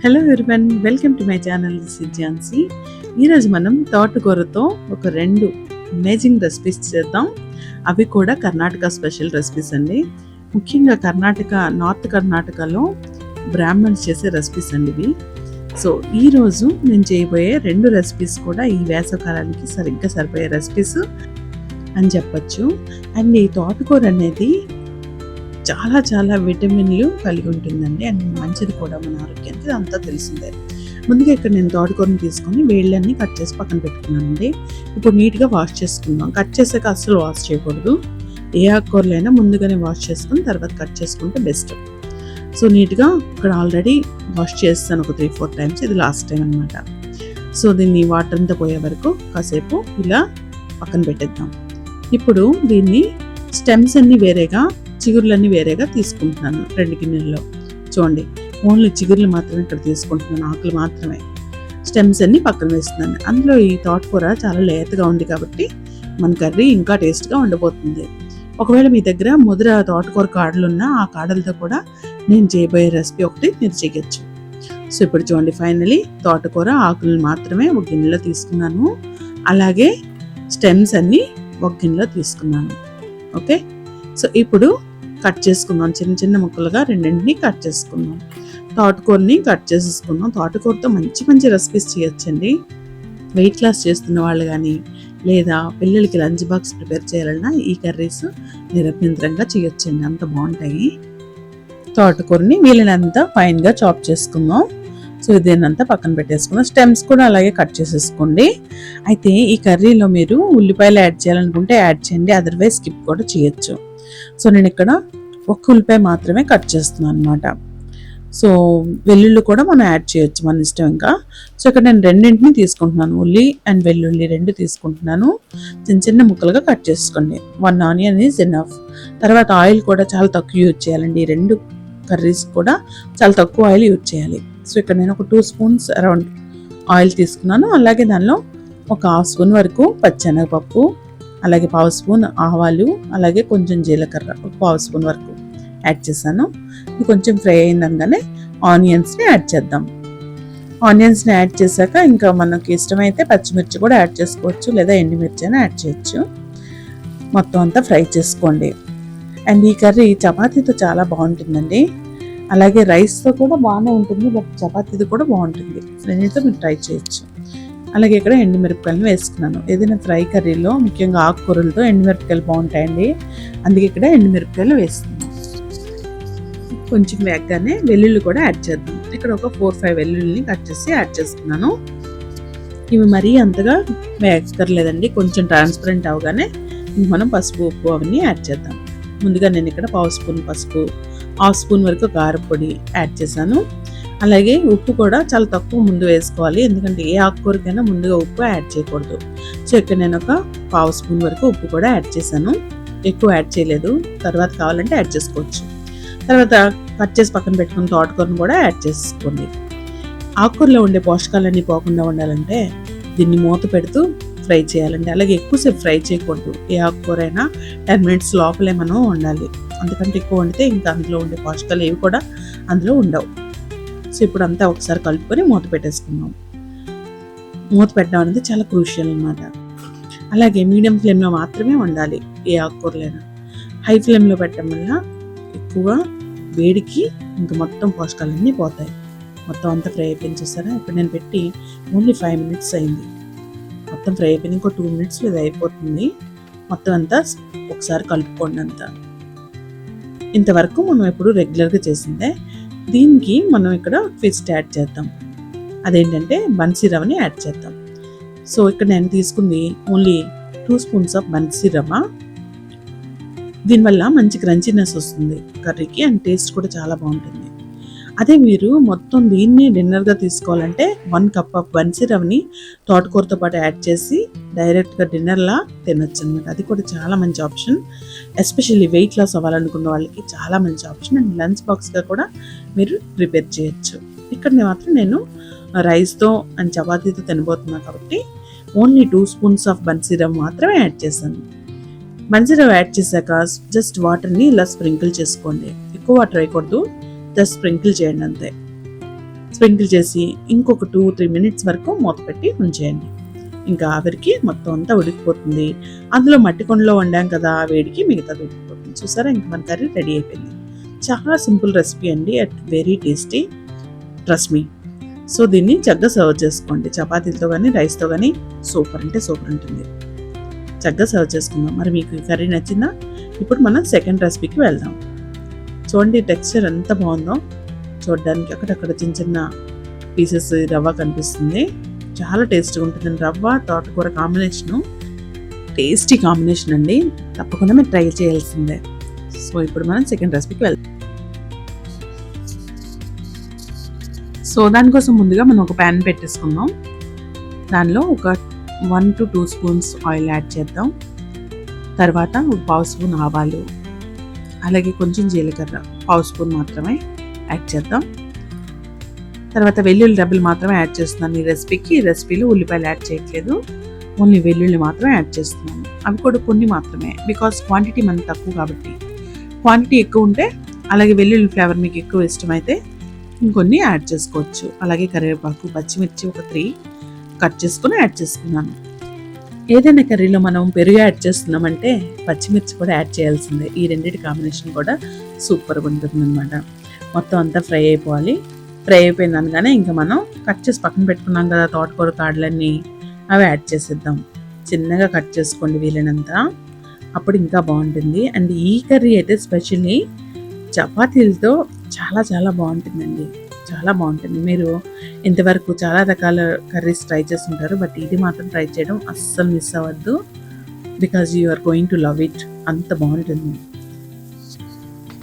Hello everyone, welcome to my channel. This is Jhansi. ఈరోజు మనం తోటకూరతో ఒక 2 అమేజింగ్ రెసిపీస్ చేద్దాం. అవి కూడా కర్ణాటక స్పెషల్ రెసిపీస్ అండి. ముఖ్యంగా నార్త్ కర్ణాటకలో బ్రాహ్మణ్స్ చేసే రెసిపీస్ అండి ఇవి. సో ఈరోజు నేను చేయబోయే 2 రెసిపీస్ కూడా ఈ వేసవకాలానికి సరిగ్గా సరిపోయే రెసిపీస్ అని చెప్పచ్చు. అండ్ ఈ తోటకూర అనేది చాలా చాలా విటమిన్లు కలిగి ఉంటుందండి. అండ్ మంచిది కూడా మన ఆరోగ్యానికి, అంతా తెలిసిందే. ముందుగా ఇక్కడ నేను తోటకూరని తీసుకొని వేళ్ళన్నీ కట్ చేసి పక్కన పెట్టుకున్నానండి. ఇప్పుడు నీట్గా వాష్ చేసుకుందాం. కట్ చేసాక అస్సలు వాష్ చేయకూడదు. ఏ ఆకుకూరలైనా ముందుగానే వాష్ చేసుకుని తర్వాత కట్ చేసుకుంటే బెస్ట్. సో నీట్గా ఇక్కడ ఆల్రెడీ వాష్ చేస్తాను ఒక 3-4 టైమ్స్. ఇది లాస్ట్ టైం అనమాట. సో దీన్ని వాటర్ అంతా పోయే వరకు కాసేపు ఇలా పక్కన పెట్టేద్దాం. ఇప్పుడు దీన్ని స్టెమ్స్ అన్నీ వేరేగా, చిగుర్లన్నీ వేరేగా తీసుకుంటున్నాను 2 గిన్నెల్లో. చూడండి, ఓన్లీ చిగుర్లు మాత్రమే ఇక్కడ తీసుకుంటున్నాను, ఆకులు మాత్రమే. స్టెమ్స్ అన్ని పక్కన వేస్తున్నాను. అందులో ఈ తోటకూర చాలా లేతగా ఉంది కాబట్టి మన కర్రీ ఇంకా టేస్ట్గా ఉండబోతుంది. ఒకవేళ మీ దగ్గర ముద్ర తోటకూర కాడలు ఉన్నా ఆ కాడలతో కూడా నేను చేయబోయే రెసిపీ ఒకటి మీరు చేయొచ్చు. సో ఇప్పుడు చూడండి, ఫైనలీ తోటకూర ఆకులు మాత్రమే ఒక గిన్నెలో తీసుకున్నాను. అలాగే స్టెమ్స్ అన్ని ఒక గిన్నెలో తీసుకున్నాను. ఓకే, సో ఇప్పుడు కట్ చేసుకుందాం. చిన్న చిన్న ముక్కలుగా రెండింటిని కట్ చేసుకుందాం. తోటకూరని కట్ చేసేసుకుందాం. తోటకూరతో మంచి మంచి రెసిపీస్ చేయొచ్చండి. వెయిట్ లాస్ చేస్తున్న వాళ్ళు కానీ, లేదా పిల్లలకి లంచ్ బాక్స్ ప్రిపేర్ చేయాలన్నా ఈ కర్రీస్ నిరభ్యంతరంగా చేయొచ్చండి, అంత బాగుంటాయి. తోటకూరని వీళ్ళనంతా ఫైన్గా చాప్ చేసుకుందాం. సో దీన్నంతా పక్కన పెట్టేసుకుందాం. స్టెమ్స్ కూడా అలాగే కట్ చేసేసుకోండి. అయితే ఈ కర్రీలో మీరు ఉల్లిపాయలు యాడ్ చేయాలనుకుంటే యాడ్ చేయండి, అదర్వైజ్ స్కిప్ కూడా చేయొచ్చు. సో నేను ఇక్కడ ఒక ఉల్లిపాయ మాత్రమే కట్ చేస్తున్నాను అనమాట. సో వెల్లుల్లి కూడా మనం యాడ్ చేయొచ్చు మన ఇష్టం ఇంకా. సో ఇక్కడ నేను రెండింటిని తీసుకుంటున్నాను, ఉల్లి అండ్ వెల్లుల్లి 2 తీసుకుంటున్నాను. చిన్న చిన్న ముక్కలుగా కట్ చేసుకోండి. 1 ఆనియన్ ఈజ్ ఎనఫ్. తర్వాత ఆయిల్ కూడా చాలా తక్కువ యూజ్ చేయాలండి. ఈ 2 కర్రీస్ కూడా చాలా తక్కువ ఆయిల్ యూజ్ చేయాలి. సో ఇక్కడ నేను ఒక 2 స్పూన్స్ అరౌండ్ ఆయిల్ తీసుకున్నాను. అలాగే దానిలో ఒక 1/2 స్పూన్ వరకు పచ్చెనగపప్పు, అలాగే 1/2 స్పూన్ ఆవాలు, అలాగే కొంచెం జీలకర్ర ఒక 1/2 స్పూన్ వరకు యాడ్ చేశాను. ఇది కొంచెం ఫ్రై అయినంగానే ఆనియన్స్ని యాడ్ చేద్దాం. ఆనియన్స్ని యాడ్ చేశాక ఇంకా మనకి ఇష్టమైతే పచ్చిమిర్చి కూడా యాడ్ చేసుకోవచ్చు, లేదా ఎండుమిర్చి అయినా యాడ్ చేయొచ్చు. మొత్తం అంతా ఫ్రై చేసుకోండి. అండ్ ఈ కర్రీ చపాతీతో చాలా బాగుంటుందండి. అలాగే రైస్తో కూడా బాగానే ఉంటుంది, బట్ చపాతీతో కూడా బాగుంటుంది. రెండింటితో మీరు ట్రై చేయొచ్చు. అలాగే ఇక్కడ ఎండుమిరపకాయలను వేసుకున్నాను. ఏదైనా ఫ్రై కర్రీలో ముఖ్యంగా ఆకుకూరలతో ఎండుమిరపకాయలు బాగుంటాయండి, అందుకే ఇక్కడ ఎండుమిరపకాయలు వేస్తున్నాను. కొంచెం వేగగానే వెల్లుల్లి కూడా యాడ్ చేద్దాం. ఇక్కడ ఒక 4-5 వెల్లుల్లిని కట్ చేసి యాడ్ చేసుకున్నాను. ఇవి మరీ అంతగా వేగక్కర్లేదండి, కొంచెం ట్రాన్స్పరెంట్ అవగానే మనం పసుపు, ఉప్పు అవన్నీ యాడ్ చేద్దాం. ముందుగా నేను ఇక్కడ 1/2 స్పూన్ పసుపు, 1/2 స్పూన్ వరకు కారపొడి యాడ్ చేశాను. అలాగే ఉప్పు కూడా చాలా తక్కువ ముందు వేసుకోవాలి, ఎందుకంటే ఏ ఆకుకూరకైనా ముందుగా ఉప్పు యాడ్ చేయకూడదు. సో ఇక్కడ నేను ఒక 1/2 స్పూన్ వరకు ఉప్పు కూడా యాడ్ చేశాను. ఎక్కువ యాడ్ చేయలేదు, తర్వాత కావాలంటే యాడ్ చేసుకోవచ్చు. తర్వాత కట్ చేసి పక్కన పెట్టుకున్న తోటకూరను కూడా యాడ్ చేసుకోండి. ఆకుకూరలో ఉండే పోషకాలన్నీ పోకుండా ఉండాలంటే దీన్ని మూత పెడుతూ ఫ్రై చేయాలండి. అలాగే ఎక్కువసేపు ఫ్రై చేయకూడదు. ఏ ఆకుకూర అయినా 10 మినిట్స్ లోపలే మనం వండాలి. అంతకంటే ఎక్కువ వండితే ఇంకా అందులో ఉండే పోషకాలు ఏవి కూడా అందులో ఉండవు. సో ఇప్పుడు అంతా ఒకసారి కలుపుకొని మూత పెట్టేసుకుందాం. మూత పెట్టడం అనేది చాలా క్రూషియల్ అనమాట. అలాగే మీడియం ఫ్లేమ్లో మాత్రమే వండాలి ఏ ఆకుకూరలైనా. హై ఫ్లేమ్లో పెట్టడం వల్ల ఎక్కువ వేడికి ఇంకా మొత్తం పోషకాలన్నీ పోతాయి. మొత్తం అంతా ఫ్రై అయిపోయింది చూసారా. ఇప్పుడు నేను పెట్టి ఓన్లీ 5 మినిట్స్ అయింది. మొత్తం ఫ్రై అయిపోయింది, ఇంకో 2 మినిట్స్లో ఇది అయిపోతుంది. మొత్తం అంతా ఒకసారి కలుపుకోండి అంతా. ఇంతవరకు మనం ఎప్పుడు రెగ్యులర్గా చేసిందే. దీనికి మనం ఇక్కడ ట్విస్ట్ యాడ్ చేద్దాం. అదేంటంటే బన్సీ రవ్వని యాడ్ చేద్దాం. సో ఇక్కడ నేను తీసుకుంది ఓన్లీ 2 స్పూన్స్ ఆఫ్ బన్సీ రవ్వ. దీనివల్ల మంచి క్రంచీనెస్ వస్తుంది కర్రీకి, అండ్ టేస్ట్ కూడా చాలా బాగుంటుంది. అదే మీరు మొత్తం దీన్ని డిన్నర్గా తీసుకోవాలంటే 1 కప్ ఆఫ్ బన్సీ రవ్వని తోటకూరతో పాటు యాడ్ చేసి డైరెక్ట్గా డిన్నర్లా తినొచ్చు అనమాట. అది కూడా చాలా మంచి ఆప్షన్. ఎస్పెషల్లీ వెయిట్ లాస్ అవ్వాలనుకున్న వాళ్ళకి చాలా మంచి ఆప్షన్. అండ్ లంచ్ బాక్స్గా కూడా మీరు ప్రిపేర్ చేయొచ్చు. ఇక్కడ మాత్రం నేను రైస్తో అండ్ చపాతీతో తినబోతున్నాను కాబట్టి ఓన్లీ 2 స్పూన్స్ ఆఫ్ బన్సీ రవ్వ మాత్రమే యాడ్ చేశాను. బన్సీ రవ్వ యాడ్ చేశాక జస్ట్ వాటర్ని ఇలా స్ప్రింకిల్ చేసుకోండి. ఎక్కువ వాటర్ వేయకూడదు, జస్ట్ స్ప్రింకిల్ చేయండి అంతే. స్ప్రింకిల్ చేసి ఇంకొక 2-3 మినిట్స్ వరకు మూత పెట్టి ఉంచేయండి. ఇంకా ఆవిరికి మొత్తం అంతా ఉడికిపోతుంది. అందులో మట్టి కుండలో వండాం కదా, వేడికి మిగతాది ఉడికిపోతుంది. చూసారా, ఇంక మన కర్రీ రెడీ అయిపోయింది. చాలా సింపుల్ రెసిపీ అండి, at very tasty, trust me. So దీన్ని చక్కగా సర్వ్ చేసుకోండి, చపాతీలతో కానీ రైస్తో కానీ సూపర్ అంటే సూపర్ ఉంటుంది. చక్కగా సర్వ్ చేసుకుందాం. మరి మీకు ఈ కర్రీ నచ్చిందా? ఇప్పుడు మనం సెకండ్ రెసిపీకి వెళ్దాం. చూడండి టెక్స్చర్ ఎంత బాగుందో, చూడడానికి అక్కడక్కడ చిన్న చిన్న పీసెస్ రవ్వ కనిపిస్తుంది. చాలా టేస్ట్గా ఉంటుంది. రవ్వ తోటకూర కాంబినేషను టేస్టీ కాంబినేషన్ అండి, తప్పకుండా మీరు ట్రై చేయాల్సిందే. సో ఇప్పుడు మనం సెకండ్ రెసిపీకి వెళ్దాం. సో దానికోసం ముందుగా మనం ఒక ప్యాన్ పెట్టేసుకుందాం. దానిలో ఒక 1 to 2 స్పూన్స్ ఆయిల్ యాడ్ చేద్దాం. తర్వాత ఒక 1/2 స్పూన్ ఆవాలు, అలాగే కొంచెం జీలకర్ర 1/2 స్పూన్ మాత్రమే యాడ్ చేద్దాం. తర్వాత వెల్లుల్లి రెబ్బలు మాత్రమే యాడ్ చేస్తున్నాను ఈ రెసిపీకి. ఈ రెసిపీలో ఉల్లిపాయలు యాడ్ చేయట్లేదు, ఓన్లీ వెల్లుల్లి మాత్రమే యాడ్ చేస్తున్నాను. అవి కూడా కొన్ని మాత్రమే, బికాస్ క్వాంటిటీ మనకు తక్కువ కాబట్టి. క్వాంటిటీ ఎక్కువ ఉంటే, అలాగే వెల్లుల్లి ఫ్లేవర్ మీకు ఎక్కువ ఇష్టమైతే ఇంకొన్ని యాడ్ చేసుకోవచ్చు. అలాగే కరివేపాకు, పచ్చిమిర్చి ఒక 3 కట్ చేసుకుని యాడ్ చేసుకున్నాను. ఏదైనా కర్రీలో మనం పెరుగు యాడ్ చేస్తున్నామంటే పచ్చిమిర్చి కూడా యాడ్ చేయాల్సిందే. ఈ రెండింటి కాంబినేషన్ కూడా సూపర్గా ఉంటుంది అనమాట. మొత్తం అంతా ఫ్రై అయిపోవాలి. ఫ్రై అయిపోయింది అనగానే ఇంకా మనం కట్ చేసి పక్కన పెట్టుకున్నాం కదా తోటకూర కాడలన్నీ, అవి యాడ్ చేసేద్దాం. చిన్నగా కట్ చేసుకోండి వీలైనంత, అప్పుడు ఇంకా బాగుంటుంది. అండ్ ఈ కర్రీ అయితే స్పెషల్లీ చపాతీలతో చాలా చాలా బాగుంటుందండి, చాలా బాగుంటుంది. మీరు ఇంతవరకు చాలా రకాల కర్రీస్ ట్రై చేస్తుంటారు, బట్ ఇది మాత్రం ట్రై చేయడం అస్సలు మిస్ అవ్వద్దు, because you are going to love it. అంత బాగుంటుంది.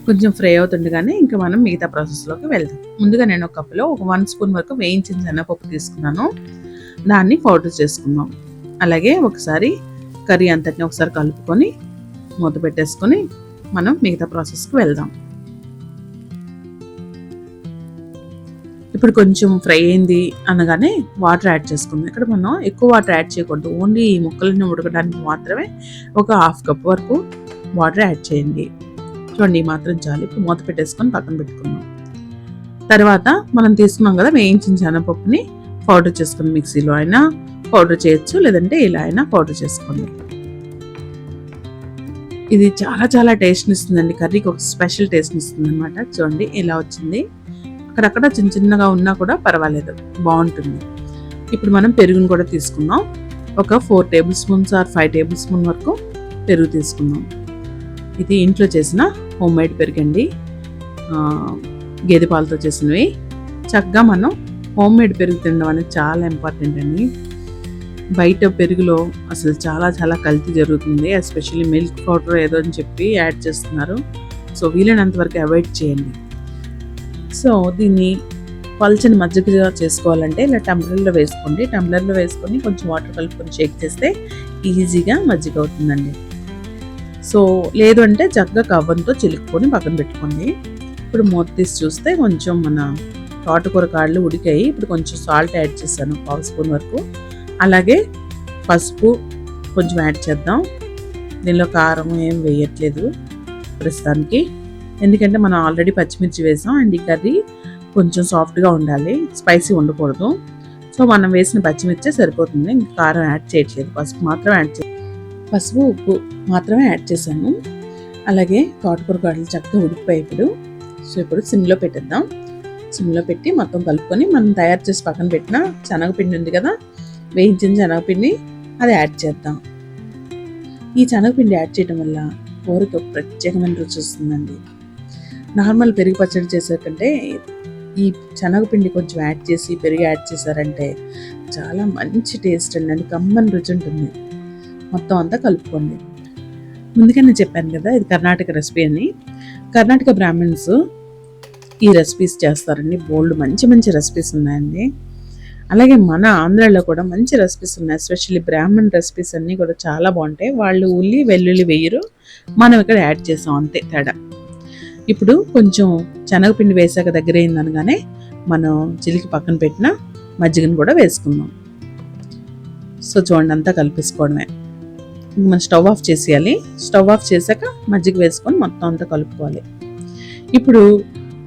కొంచెం ఫ్రై అవుతుండగానే ఇంకా మనం మిగతా ప్రాసెస్లోకి వెళ్దాం. ముందుగా నేను ఒక కప్పులో ఒక 1 స్పూన్ వరకు వేయించిన శనగపప్పు తీసుకున్నాను. దాన్ని పౌడర్ చేసుకుందాం. అలాగే ఒకసారి కర్రీ అంతటిని ఒకసారి కలుపుకొని మూత పెట్టేసుకొని మనం మిగతా ప్రాసెస్కి వెళ్దాం. ఇప్పుడు కొంచెం ఫ్రై అయింది అనగానే వాటర్ యాడ్ చేసుకుందాం. ఇక్కడ మనం ఎక్కువ వాటర్ యాడ్ చేయకూడదు, ఓన్లీ ఈ ముక్కలను ఉడకడానికి మాత్రమే ఒక 1/2 కప్ వరకు వాటర్ యాడ్ చేయండి. చూడండి మాత్రం చాలు. ఇప్పుడు మూత పెట్టేసుకొని పక్కన పెట్టుకుందాం. తర్వాత మనం తీసుకున్నాం కదా వేయించిన శనగపప్పుని పౌడర్ చేసుకుని మిక్సీలో అయినా పౌడర్ చేయొచ్చు, లేదంటే ఇలా అయినా పౌడర్ చేసుకోండి. ఇది చాలా చాలా టేస్ట్ని ఇస్తుందండి, కర్రీకి ఒక స్పెషల్ టేస్ట్ని ఇస్తుంది అనమాట. చూడండి ఇలా వచ్చింది. అక్కడక్కడ చిన్న చిన్నగా ఉన్నా కూడా పర్వాలేదు, బాగుంటుంది. ఇప్పుడు మనం పెరుగును కూడా తీసుకుందాం. ఒక 4 table spoons or 5 table spoon వరకు పెరుగు తీసుకుందాం. ఇది ఇంట్లో చేసిన హోమ్ మేడ్ పెరుగండి, గేదె పాలతో చేసినవి. చక్కగా మనం హోమ్ మేడ్ పెరుగు తినడం అనేది చాలా ఇంపార్టెంట్ అండి. బయట పెరుగులో అసలు చాలా చాలా కల్తీ జరుగుతుంది, ఎస్పెషల్లీ మిల్క్ పౌడర్ ఏదో అని చెప్పి యాడ్ చేస్తున్నారు. సో వీలైనంత వరకు అవాయిడ్ చేయండి. సో దీన్ని పల్చని మజ్జిగ చేసుకోవాలంటే ఇలా టంబ్లర్లో వేసుకోండి. టంబ్లర్లో వేసుకొని కొంచెం వాటర్ కలుపుకొని షేక్ చేస్తే ఈజీగా మజ్జిగ అవుతుందండి. సో లేదు అంటే చక్కగా కవ్వంతో చిలుక్కొని పక్కన పెట్టుకోండి. ఇప్పుడు మూత తీసి చూస్తే కొంచెం మన తోటకూర కాడలు ఉడికాయి. ఇప్పుడు కొంచెం సాల్ట్ యాడ్ చేశాను, 1/2 స్పూన్ వరకు. అలాగే పసుపు కొంచెం యాడ్ చేద్దాం. దీనిలో కారం ఏం వేయట్లేదు ప్రస్తుతానికి, ఎందుకంటే మనం ఆల్రెడీ పచ్చిమిర్చి వేసాం. అండ్ ఈ కర్రీ కొంచెం సాఫ్ట్గా ఉండాలి, స్పైసీ ఉండకూడదు. సో మనం వేసిన పచ్చిమిర్చి సరిపోతుంది, ఇంకా కారం యాడ్ చేయట్లేదు. పసుపు ఉప్పు మాత్రమే యాడ్ చేశాను. అలాగే తోటకూర కాడలు చక్కగా ఉడికిపోయి సో ఇప్పుడు సిమ్లో పెట్టేద్దాం. సిమ్లో పెట్టి మొత్తం కలుపుకొని మనం తయారు చేసి పక్కన పెట్టిన శనగపిండి ఉంది కదా, వేయించిన శనగపిండి, అది యాడ్ చేద్దాం. ఈ శనగపిండి యాడ్ చేయడం వల్ల కూరకి ఒక ప్రత్యేకమైన రుచి వస్తుందండి. నార్మల్ పెరుగు పచ్చడి చేసే కంటే ఈ శనగపిండి కొంచెం యాడ్ చేసి పెరుగు యాడ్ చేశారంటే చాలా మంచి టేస్ట్ అండి, కమ్మని రుచి ఉంటుంది. మొత్తం అంతా కలుపుకోండి. ముందుగా నేను చెప్పాను కదా ఇది కర్ణాటక రెసిపీ అని. కర్ణాటక బ్రాహ్మణ్స్ ఈ రెసిపీస్ చేస్తారండి, బోల్డ్ మంచి మంచి రెసిపీస్ ఉన్నాయండి. అలాగే మన ఆంధ్రాలో కూడా మంచి రెసిపీస్ ఉన్నాయి, ఎస్పెషల్లీ బ్రాహ్మణ్ రెసిపీస్ అన్నీ కూడా చాలా బాగుంటాయి. వాళ్ళు ఉల్లి వెల్లుల్లి వేయరు, మనం ఇక్కడ యాడ్ చేసాం, అంతే తేడా. ఇప్పుడు కొంచెం శనగపిండి వేసాక దగ్గర అయిందనగానే మనం చిలికి పక్కన పెట్టిన మజ్జిగను కూడా వేసుకుందాం. సో చూడండి అంతా కలిపేసుకోవడమే. మనం స్టవ్ ఆఫ్ చేసేయాలి. స్టవ్ ఆఫ్ చేశాక మజ్జిగ వేసుకొని మొత్తం అంతా కలుపుకోవాలి. ఇప్పుడు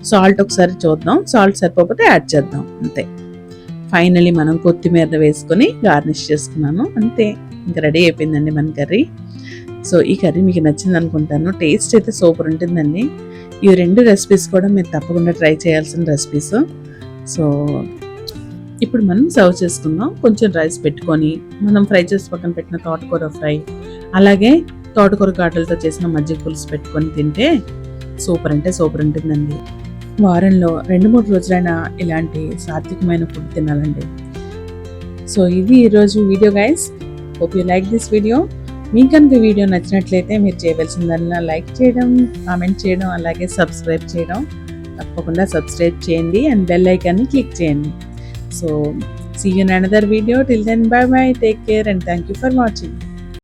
సాల్ట్ ఒకసారి చూద్దాం, సాల్ట్ సరిపోతే యాడ్ చేద్దాం అంతే. ఫైనలీ మనం కొత్తిమీర వేసుకొని గార్నిష్ చేసుకున్నాను అంతే, ఇంకా రెడీ అయిపోయిందండి మన కర్రీ. సో ఈ కర్రీ మీకు నచ్చింది అనుకుంటాను, టేస్ట్ అయితే సూపర్ ఉంటుందండి. ఈ 2 రెసిపీస్ కూడా మీరు తప్పకుండా ట్రై చేయాల్సిన రెసిపీస్. సో ఇప్పుడు మనం సర్వ్ చేసుకుందాం. కొంచెం రైస్ పెట్టుకొని మనం ఫ్రై చేసి పక్కన పెట్టిన తోటకూర ఫ్రై, అలాగే తోటకూర ఘాటలతో చేసిన మజ్జిగ పులుసు పెట్టుకొని తింటే సూపర్ అంటే సూపర్ ఉంటుందండి. వారంలో 2-3 రోజులైనా ఇలాంటి సాత్వికమైన ఫుడ్ తినాలండి. సో ఇది ఈరోజు video guys. Hope you like this video. మీకు కనుక వీడియో నచ్చినట్లయితే మీరు చేయవలసిందల్లా లైక్ చేయడం, కామెంట్ చేయడం, అలాగే సబ్స్క్రైబ్ చేయడం. తప్పకుండా సబ్స్క్రైబ్ చేయండి అండ్ బెల్ ఐకాన్ని క్లిక్ చేయండి. So see you in another video. Till then, bye bye, take care and thank you for watching.